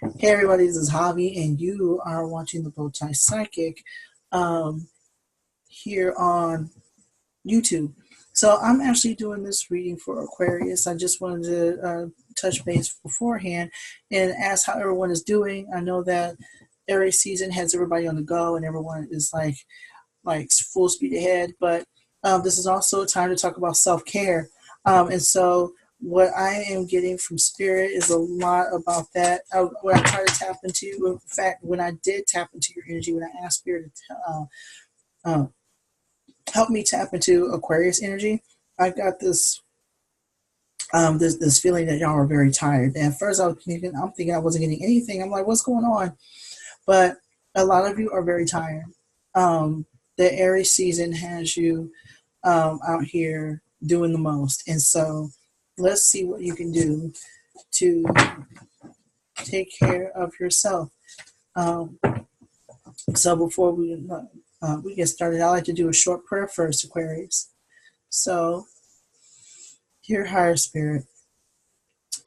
Hey everybody, this is Javi, and you are watching the Bowtie Psychic um, here on YouTube. So I'm actually doing this reading for Aquarius. I just wanted to touch base beforehand and ask how everyone is doing. I know that Aries season has everybody on the go, and everyone is like full speed ahead. But this is also a time to talk about self-care. And so what I am getting from spirit is a lot about that. What I try to tap into, in fact, when I did tap into your energy, when I asked spirit to uh, help me tap into Aquarius energy, I got this feeling that y'all are very tired. And at first I'm thinking I wasn't getting anything. I'm like, what's going on? But a lot of you are very tired. The Aries season has you out here doing the most. And so let's see what you can do to take care of yourself. Um, so before we get started, I like to do a short prayer first, Aquarius. So, dear higher spirit,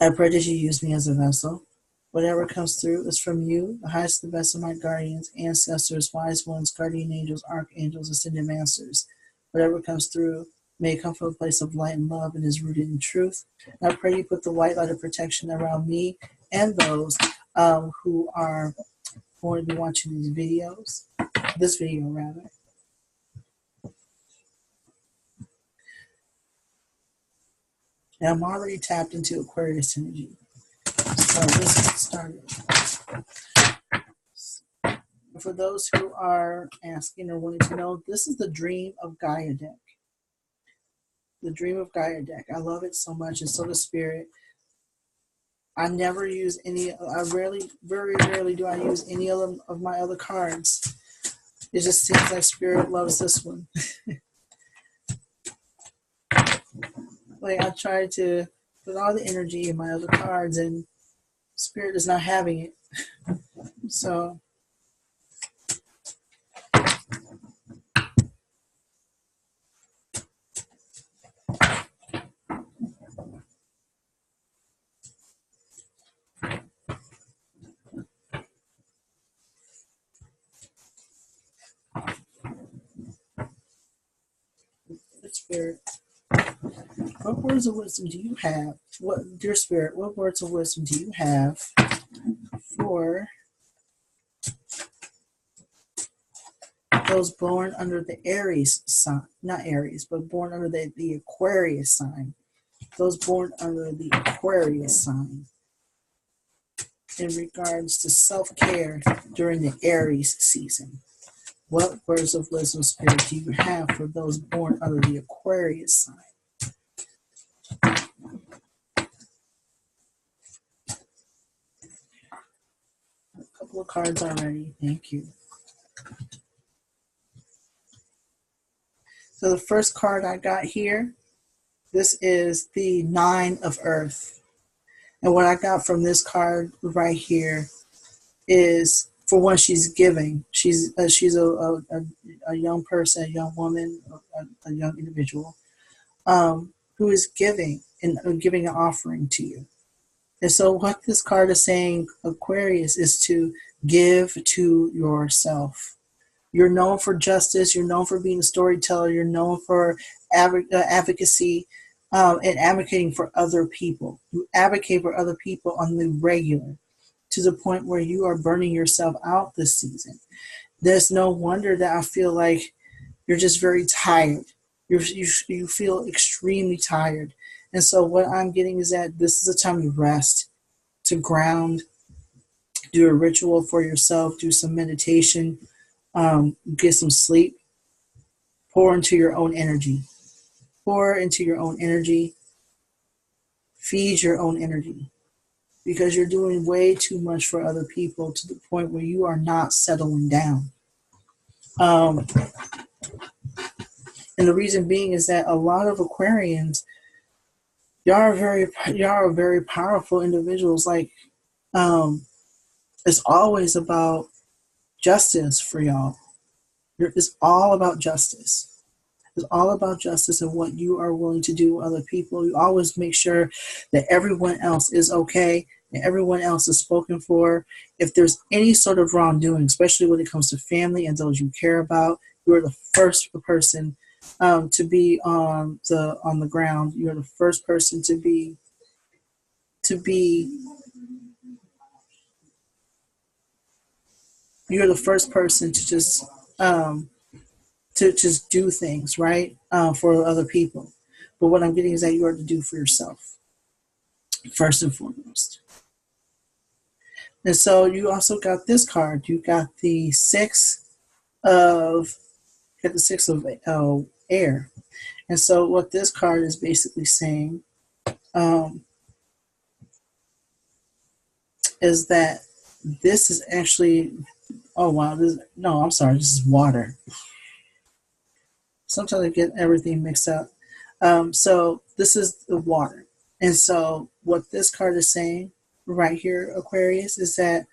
I pray that you use me as a vessel. Whatever comes through is from you, the highest, the best of my guardians, ancestors, wise ones, guardian angels, archangels, ascended masters. Whatever comes through may come from a place of light and love and is rooted in truth. And I pray you put the white light of protection around me and those who are going to be watching these videos, this video rather. And I'm already tapped into Aquarius energy. So let's get started. For those who are asking or wanting to know, this is the Dream of Gaia deck. The Dream of Gaia deck. I love it so much, and so does Spirit. I never use any, very rarely do I use any of my other cards. It just seems like Spirit loves this one. Like I tried to put all the energy in my other cards, and Spirit is not having it. So Spirit, what words of wisdom do you have? Dear Spirit, what words of wisdom do you have for those born under the Aries sign? Not Aries, but born under the Aquarius sign. Those born under the Aquarius sign in regards to self-care during the Aries season. What words of wisdom, Spirit, do you have for those born under the Aquarius sign? A couple of cards already. Thank you. So the first card I got here, this is the Nine of Earth. And what I got from this card right here is, for one, she's giving. She's a young person, a young woman, a young individual who is giving and giving an offering to you. And so what this card is saying, Aquarius, is to give to yourself. You're known for justice. You're known for being a storyteller. You're known for advocacy and advocating for other people. You advocate for other people on the regular, to the point where you are burning yourself out this season. There's no wonder that I feel like you're just very tired. You feel extremely tired. And so what I'm getting is that this is a time to rest, to ground, do a ritual for yourself, do some meditation, get some sleep, pour into your own energy. Pour into your own energy. Feed your own energy. Because you're doing way too much for other people to the point where you are not settling down. And the reason being is that a lot of Aquarians, y'all are very powerful individuals. Like, it's always about justice for y'all. It's all about justice. It's all about justice and what you are willing to do with other people. You always make sure that everyone else is okay, and everyone else is spoken for. If there's any sort of wrongdoing, especially when it comes to family and those you care about, you are the first person to be on the ground. You're the first person to be you're the first person um, to just do things right for other people. But what I'm getting is that you are to do for yourself first and foremost. And so you also got this card. You got the of six of air. And so what this card is basically saying um, is that this is actually, oh wow, no, I'm sorry, this is water. Sometimes I get everything mixed up. So this is the water. And so what this card is saying right here, Aquarius, is that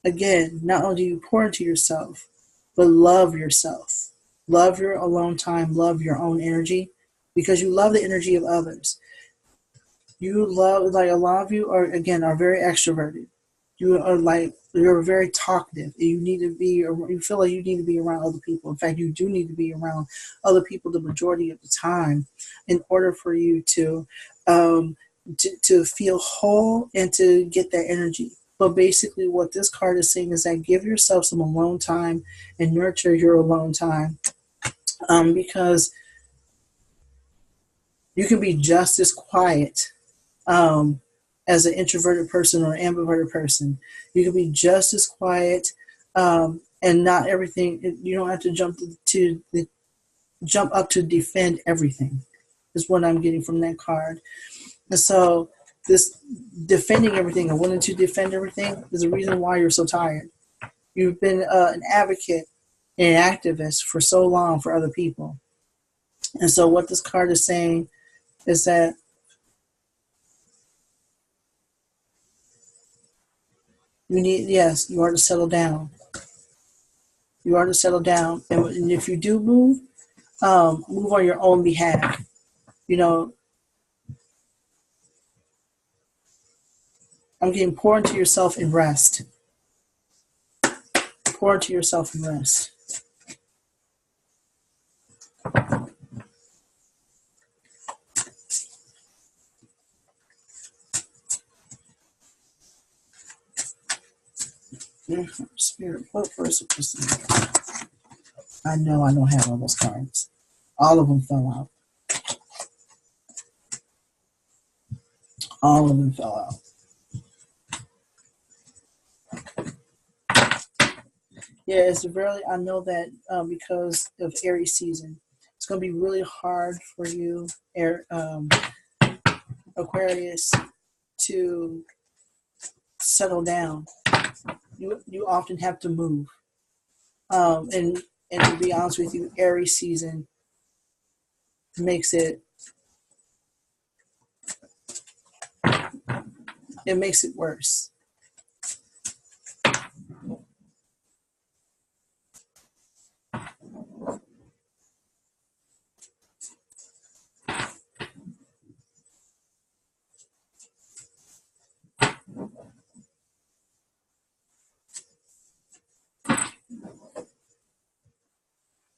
again, not only do you pour into yourself, but love yourself. Love your alone time, love your own energy, because you love the energy of others. You love, like a lot of you are, again, are very extroverted. You are like, you're very talkative. You need to be, or you feel like you need to be around other people. In fact, you do need to be around other people the majority of the time in order for you um, to feel whole and to get that energy. But basically, what this card is saying is that give yourself some alone time and nurture your alone time, because you can be just as quiet um, as an introverted person or an ambiverted person. You can be just as quiet, and not everything. You don't have to jump up to defend everything. Is what I'm getting from that card. And so this defending everything and wanting to defend everything is the reason why you're so tired. You've been an advocate and an activist for so long for other people. And so what this card is saying is that yes, you are to settle down. You are to settle down. And if you do move on your own behalf. You know, I'm getting pour into yourself and rest. Pour into yourself and rest. Spirit, what verse was this? I know I don't have all those cards. All of them fell out. All of them fell out. Yeah, it's really, I know that because of Aries season, it's going to be really hard for you, Aquarius, to settle down. You often have to move. And to be honest with you, Aries season makes it worse.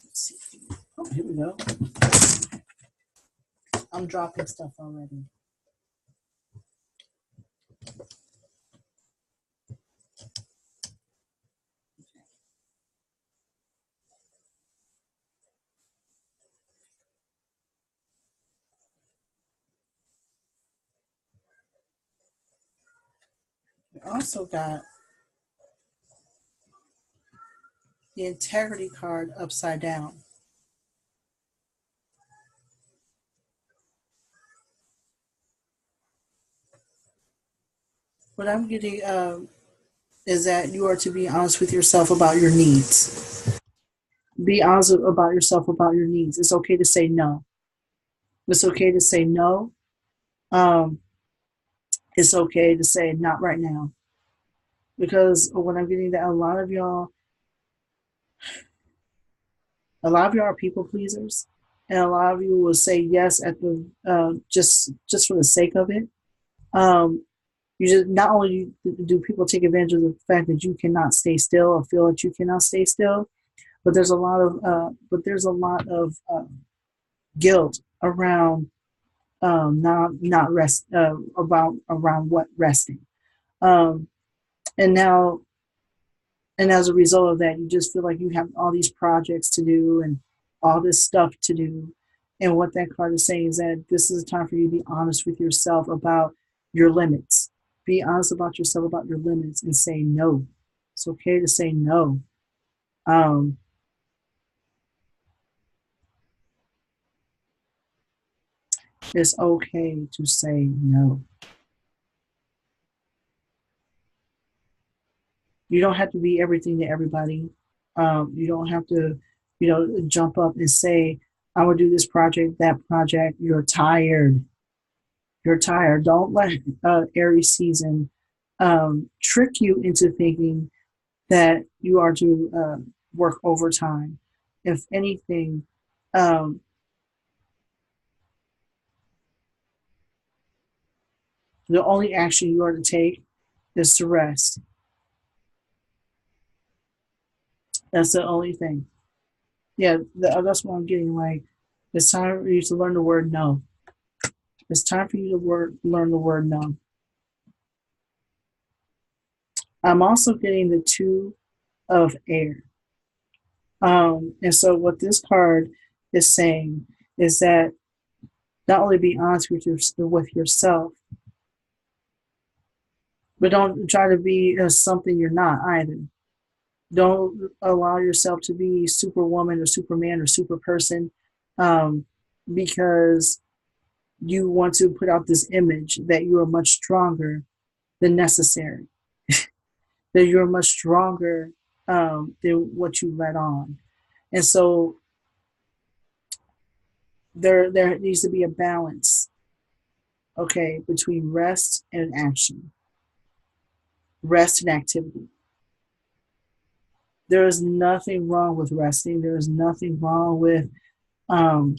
Let's see. Oh, here we go. I'm dropping stuff already. We also got the integrity card upside down. What I'm getting is that you are to be honest with yourself about your needs. Be honest about yourself about your needs. It's okay to say no. It's okay to say no. Um, it's okay to say not right now. Because what I'm getting that a lot of y'all are people pleasers, and a lot of you will say yes at the just for the sake of it. Um, You just not only do people take advantage of the fact that you cannot stay still or feel that you cannot stay still, but there's a lot of guilt around not rest about around what resting. Um, and now and as a result of that, you just feel like you have all these projects to do and all this stuff to do. And what that card is saying is that this is a time for you to be honest with yourself about your limits. Be honest about yourself about your limits and say no. It's okay to say no. Um, it's okay to say no. You don't have to be everything to everybody. You don't have to, jump up and say, I will do this project, that project. You're tired. You're tired. Don't let Aries season trick you into thinking that you are to work overtime. If anything, um, the only action you are to take is to rest. That's the only thing. Yeah, that's what I'm getting. Like, it's time for you to learn the word no. It's time for you to learn the word no. I'm also getting the two of air. And so what this card is saying is that not only be honest with yourself, but don't try to be something you're not either. Don't allow yourself to be superwoman or superman or super person um, because you want to put out this image that you are much stronger than necessary, that you're much stronger than what you let on. And so there needs to be a balance, okay, between rest and action, rest and activity. There is nothing wrong with resting. There is nothing wrong with um,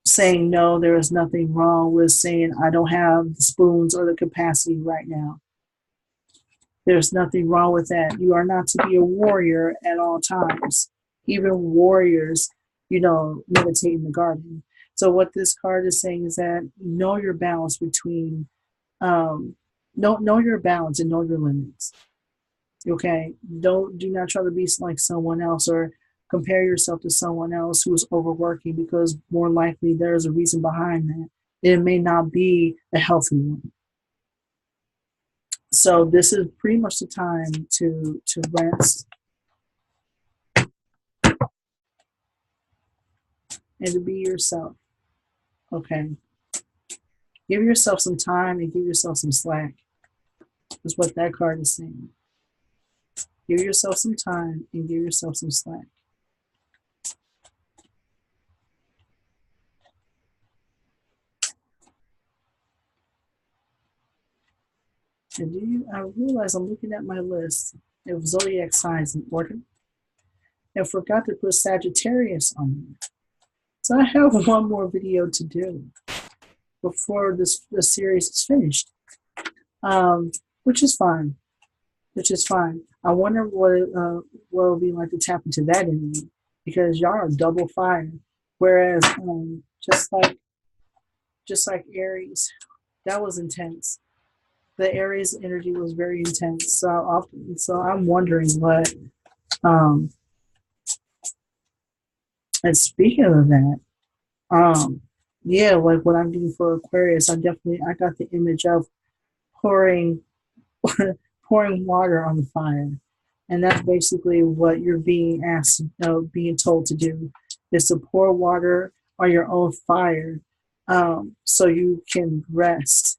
saying no. There is nothing wrong with saying I don't have the spoons or the capacity right now. There's nothing wrong with that. You are not to be a warrior at all times. Even warriors, meditate in the garden. So what this card is saying is that know your balance between know your balance and know your limits. Okay, do not try to be like someone else or compare yourself to someone else who is overworking because more likely there is a reason behind that. It may not be a healthy one. So this is pretty much the time to rest and to be yourself. Okay, give yourself some time and give yourself some slack. Is what that card is saying. Give yourself some time and give yourself some slack. And I realize I'm looking at my list of zodiac signs in order and forgot to put Sagittarius on there. So I have one more video to do before this series is finished, which is fine. Which is fine. I wonder what it'll be like to tap into that energy because y'all are double fire. Whereas just like Aries, that was intense. The Aries energy was very intense. So I'm wondering what. Um, and speaking of that, yeah, like what I'm doing for Aquarius, I got the image of pouring pouring water on the fire, and that's basically what you're being asked, being told to do, is to pour water on your own fire, so you can rest.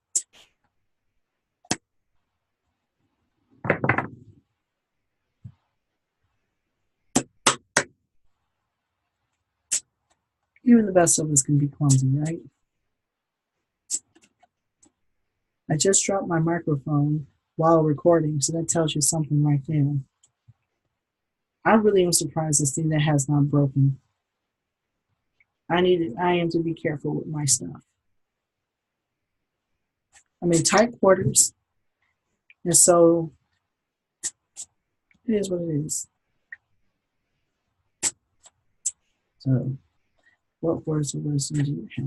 Even the best of us can be clumsy, right? I just dropped my microphone while recording, so that tells you something right there. I really am surprised this thing that has not broken. I am to be careful with my stuff. I'm in tight quarters, and so it is what it is. So, what words of wisdom do you have,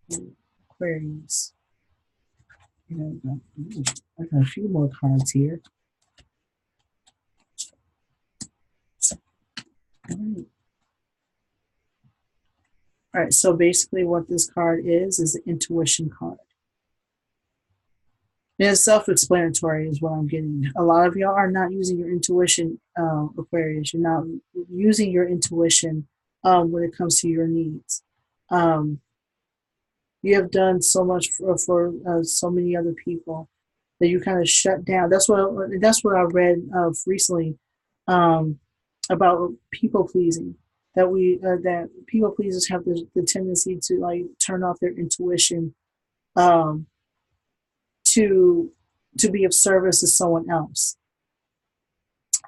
Spirit? Aquarius. I got a few more cards here. All right. All right, so basically what this card is an intuition card. And it's self-explanatory is what I'm getting. A lot of y'all are not using your intuition, Aquarius. You're not using your intuition when it comes to your needs. You have done so much for so many other people that you kind of shut down. That's what I read recently um, about people pleasing. That people pleasers have the tendency to like turn off their intuition um, to be of service to someone else.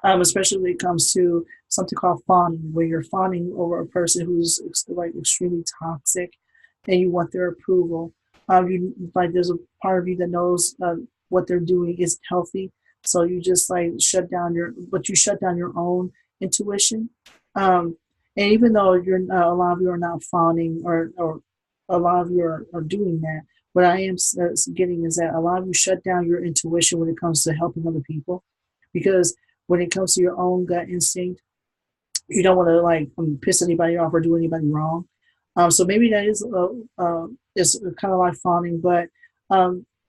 Especially when it comes to something called fawning, where you're fawning over a person who's like extremely toxic, and you want their approval. You like there's a part of you that knows what they're doing is healthy, so you just like you shut down your own intuition. And even though a lot of you are not fawning, or a lot of you are doing that, what I am getting is that a lot of you shut down your intuition when it comes to helping other people, because when it comes to your own gut instinct, you don't want to like piss anybody off or do anybody wrong. So maybe that is kind of like fawning, but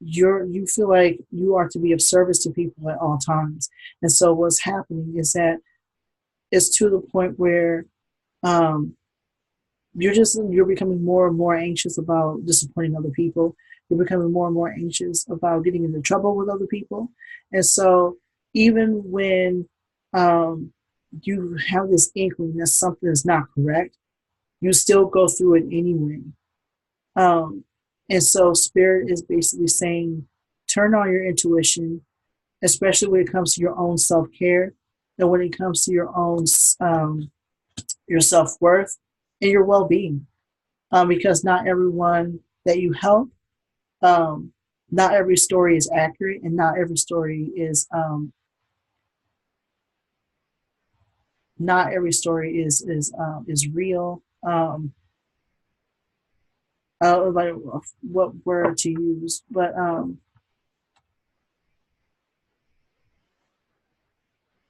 you feel like you are to be of service to people at all times. And so what's happening is that it's to the point where um, you're becoming more and more anxious about disappointing other people. You're becoming more and more anxious about getting into trouble with other people. And so even when um, you have this inkling that something is not correct, you still go through it anyway. Um, and so Spirit is basically saying, turn on your intuition, especially when it comes to your own self-care, and when it comes to your self-worth and your well-being. Because not everyone that you help, um, not every story is accurate, and not every story is real. Like what word to use, but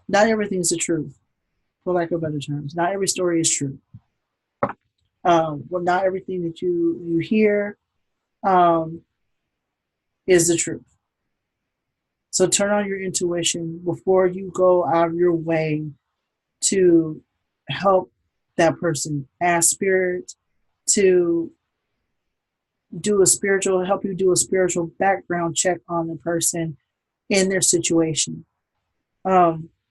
not everything is the truth, for lack of better terms. Not every story is true. Well, not everything that you hear um, is the truth. So turn on your intuition before you go out of your way to help that person. Ask Spirit to help you do a spiritual background check on the person in their situation.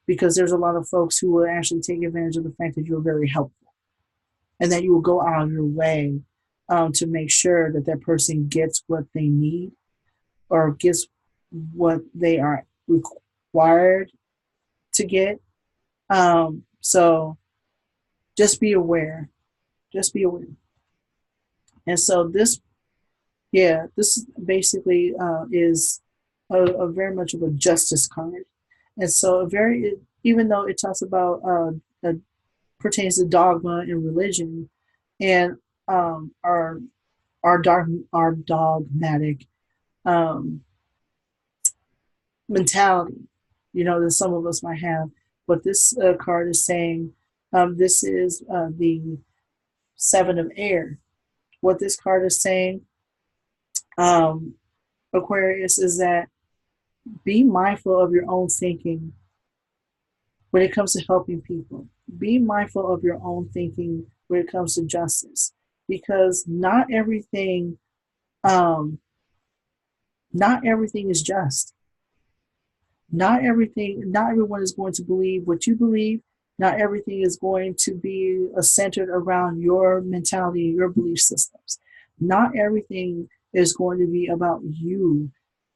Because there's a lot of folks who will actually take advantage of the fact that you're very helpful, and that you will go out of your way to make sure that that person gets what they need, or gets what they are required to get. So just be aware. Just be aware. And so this basically is a very much of a justice card. And so even though it talks about pertains to dogma and religion, and our dogmatic um, mentality, that some of us might have. But this card is saying this is the Seven of Air. What this card is saying, um, Aquarius, is that be mindful of your own thinking when it comes to helping people. Be mindful of your own thinking when it comes to justice, because um, not everything is just. Not everyone is going to believe what you believe. Not everything is going to be centered around your mentality, your belief systems. Not everything is going to be about you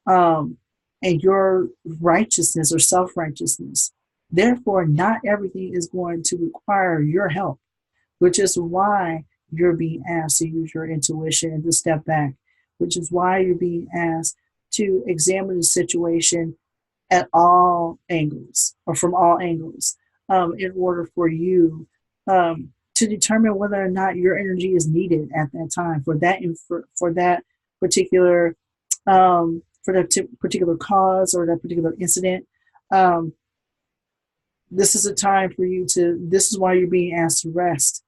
um, and your righteousness or self-righteousness. Therefore, not everything is going to require your help, which is why you're being asked to use your intuition and to step back, which is why you're being asked to examine the situation at all angles or from all angles, in order for you, to determine whether or not your energy is needed at that time for that particular, for that particular cause or that particular incident. Um, this is a time for you to. This is why you're being asked to rest,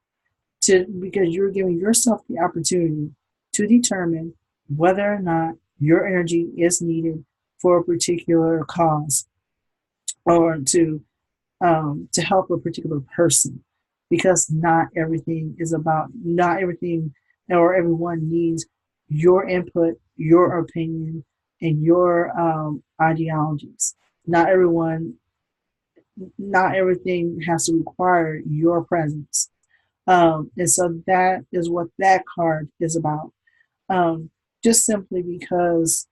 to because you're giving yourself the opportunity to determine whether or not your energy is needed for a particular cause, or to help a particular person, because not everything or everyone needs your input, your opinion, and your, ideologies. Not everyone, not everything has to require your presence. And so that is what that card is about. Um, just simply because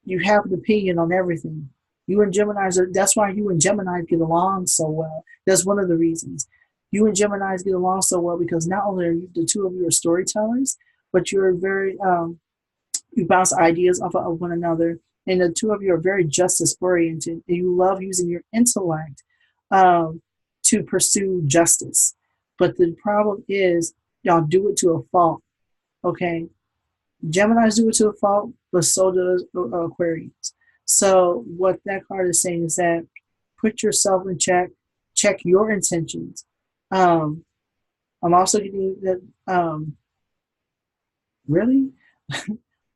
you have an opinion on everything. You and Gemini's are, that's why you and Gemini get along so well. That's one of the reasons. You and Gemini's get along so well because not only are you, the two of you are storytellers, but you're very, you bounce ideas off of one another. And the two of you are very justice oriented, and you love using your intellect, um, to pursue justice. But the problem is, y'all do it to a fault. Okay, Gemini's do it to a fault, but so does, Aquarius. So what that card is saying is that put yourself in check, check your intentions. Um, I'm also getting that, really.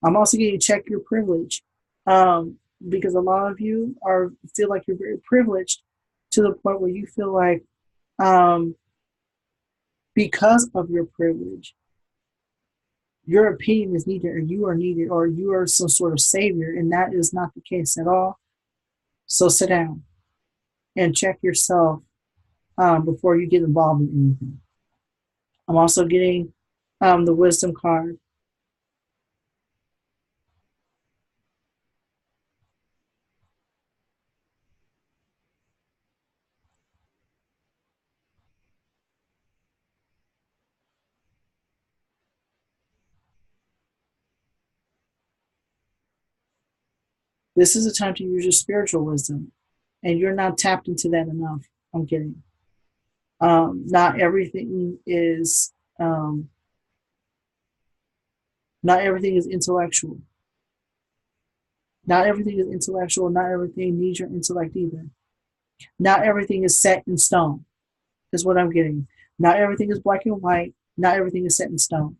I'm also getting to check your privilege, because a lot of you are feel like you're very privileged to the point where you feel like, um, because of your privilege, your opinion is needed, or you are needed, or you are some sort of savior, and that is not the case at all. So sit down and check yourself, before you get involved in anything. I'm also getting, the wisdom card. This is a time to use your spiritual wisdom, and you're not tapped into that enough. I'm kidding. Not everything is, um, not everything is intellectual. Not everything is intellectual. Not everything needs your intellect either. Not everything is set in stone. Is what I'm getting. Not everything is black and white. Not everything is set in stone.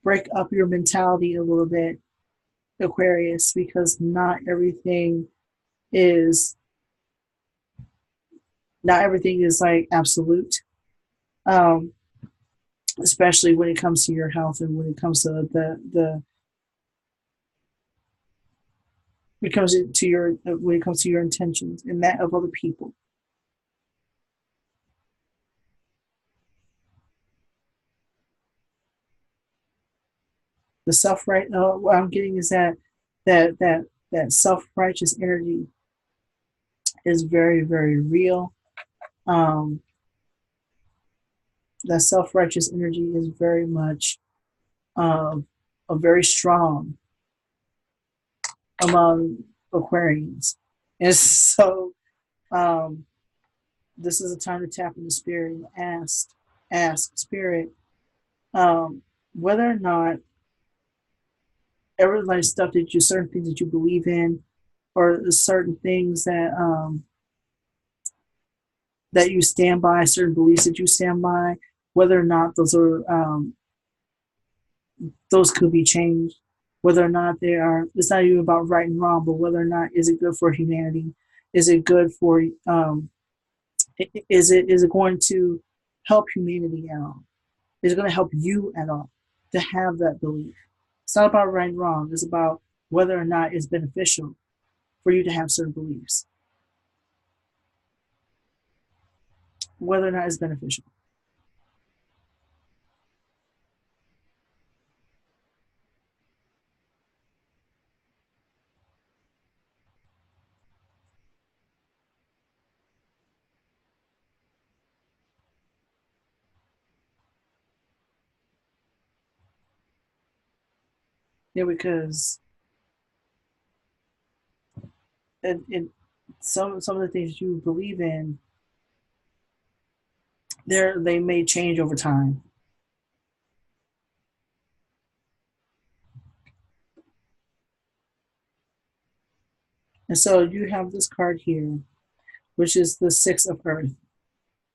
Break up your mentality a little bit, Aquarius, because is not everything is like absolute. Um, Especially when it comes to your health, and when it comes to the when it comes to your when it comes to your intentions and that of other people. The self right, what I'm getting is that that that self righteous energy is very, very real. Um, that self righteous energy is very much, um, a very strong among Aquarians, and so, um, this is a time to tap into spirit and ask spirit, um, whether or not every like stuff that you certain things that you believe in, or certain things that you stand by, certain beliefs that you stand by, whether or not those could be changed, whether or not they are. It's not even about right and wrong, but whether or not is it good for humanity? Is it good for, is it going to help humanity at all? Is it going to help you at all to have that belief? It's not about right and wrong. It's about whether or not it's beneficial for you to have certain beliefs, whether or not it's beneficial. Yeah, because it some of the things you believe in, they may change over time. And so you have this card here, which is the Six of Earth.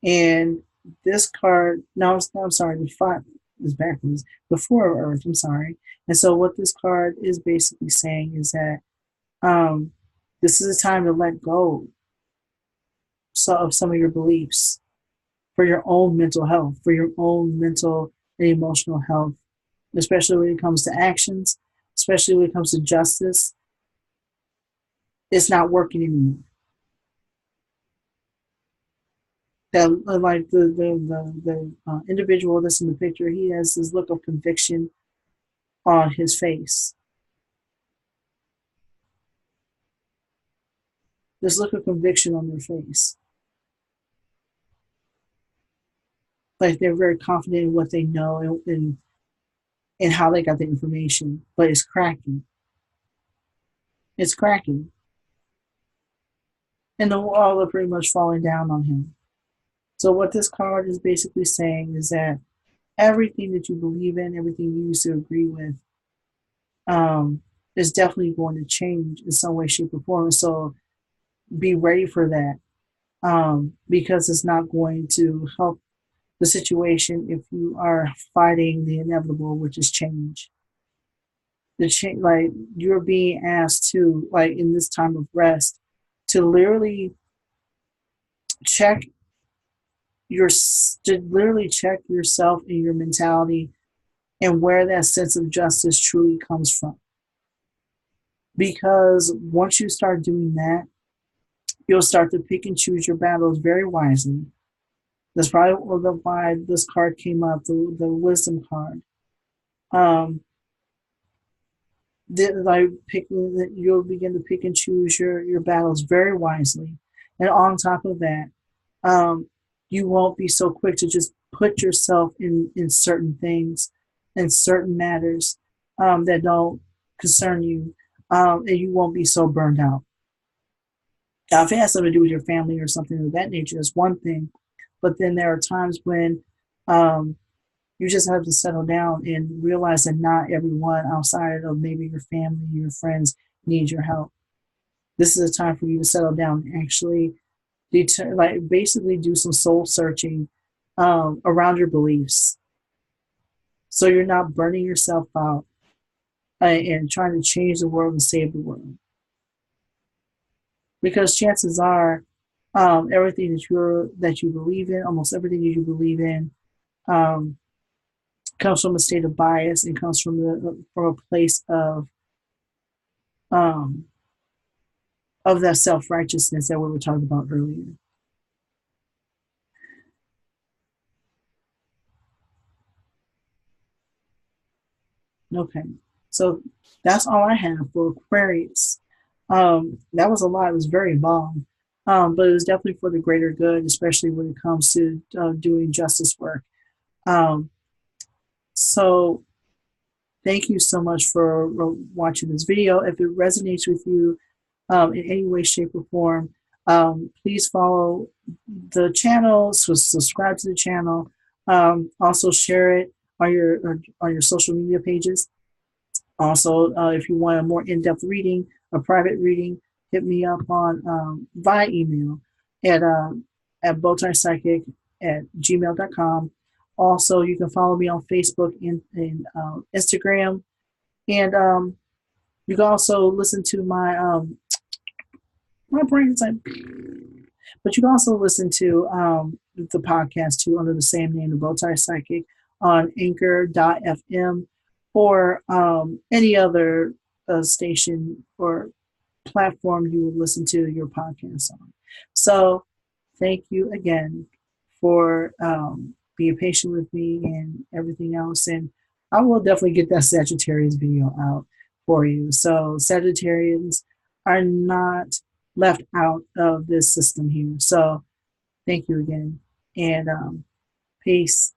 And this card, no, I'm sorry, the five is backwards. The Four of Earth, I'm sorry. And so what this card is basically saying is that um, this is a time to let go of some of your beliefs for your own mental health, for your own mental and emotional health, especially when it comes to actions, especially when it comes to justice. It's not working anymore. That like the individual that's in the picture, he has this look of conviction on his face. This look of conviction on their face. Like they're very confident in what they know and how they got the information, but it's cracking. It's cracking. And the wall are pretty much falling down on him. So what this card is basically saying is that everything that you believe in, everything you used to agree with, um, is definitely going to change in some way, shape, or form. So be ready for that, because it's not going to help the situation if you are fighting the inevitable, which is change. The change, like you're being asked to, like in this time of rest, to literally check your, to literally check yourself and your mentality and where that sense of justice truly comes from. Because once you start doing that, you'll start to pick and choose your battles very wisely. That's probably why this card came up, the wisdom card. Um, like picking, you'll begin to pick and choose your battles very wisely, and on top of that, um, you won't be so quick to just put yourself in certain things, in certain matters that don't concern you, and you won't be so burned out. Now, if it has something to do with your family or something of that nature, is one thing, but then there are times when um, you just have to settle down and realize that not everyone outside of maybe your family, your friends need your help. This is a time for you to settle down and actually like basically do some soul searching around your beliefs. So you're not burning yourself out and trying to change the world and save the world. Because chances are, everything that you believe in, almost everything that you believe in, um, comes from a state of bias and comes from a place um, of that self righteousness that we were talking about earlier. Okay, so that's all I have for Aquarius. That was a lot. It was very involved, but it was definitely for the greater good, especially when it comes to doing justice work. Um, so thank you so much for watching this video. If it resonates with you in any way, shape, or form, please follow the channel, so subscribe to the channel. Also share it on your social media pages. Also, if you want a more in-depth reading, a private reading, hit me up on via email at bowtiepsychic at gmail.com. Also, you can follow me on Facebook and Instagram. And you can also listen to my brain's like, but you can also listen to the podcast too under the same name, the Bowtie Psychic, on anchor.fm or any other station or platform you would listen to your podcast on. So thank you again for being patient with me and everything else. And I will definitely get that Sagittarius video out for you. So Sagittarians are not left out of this system here. So thank you again. And peace.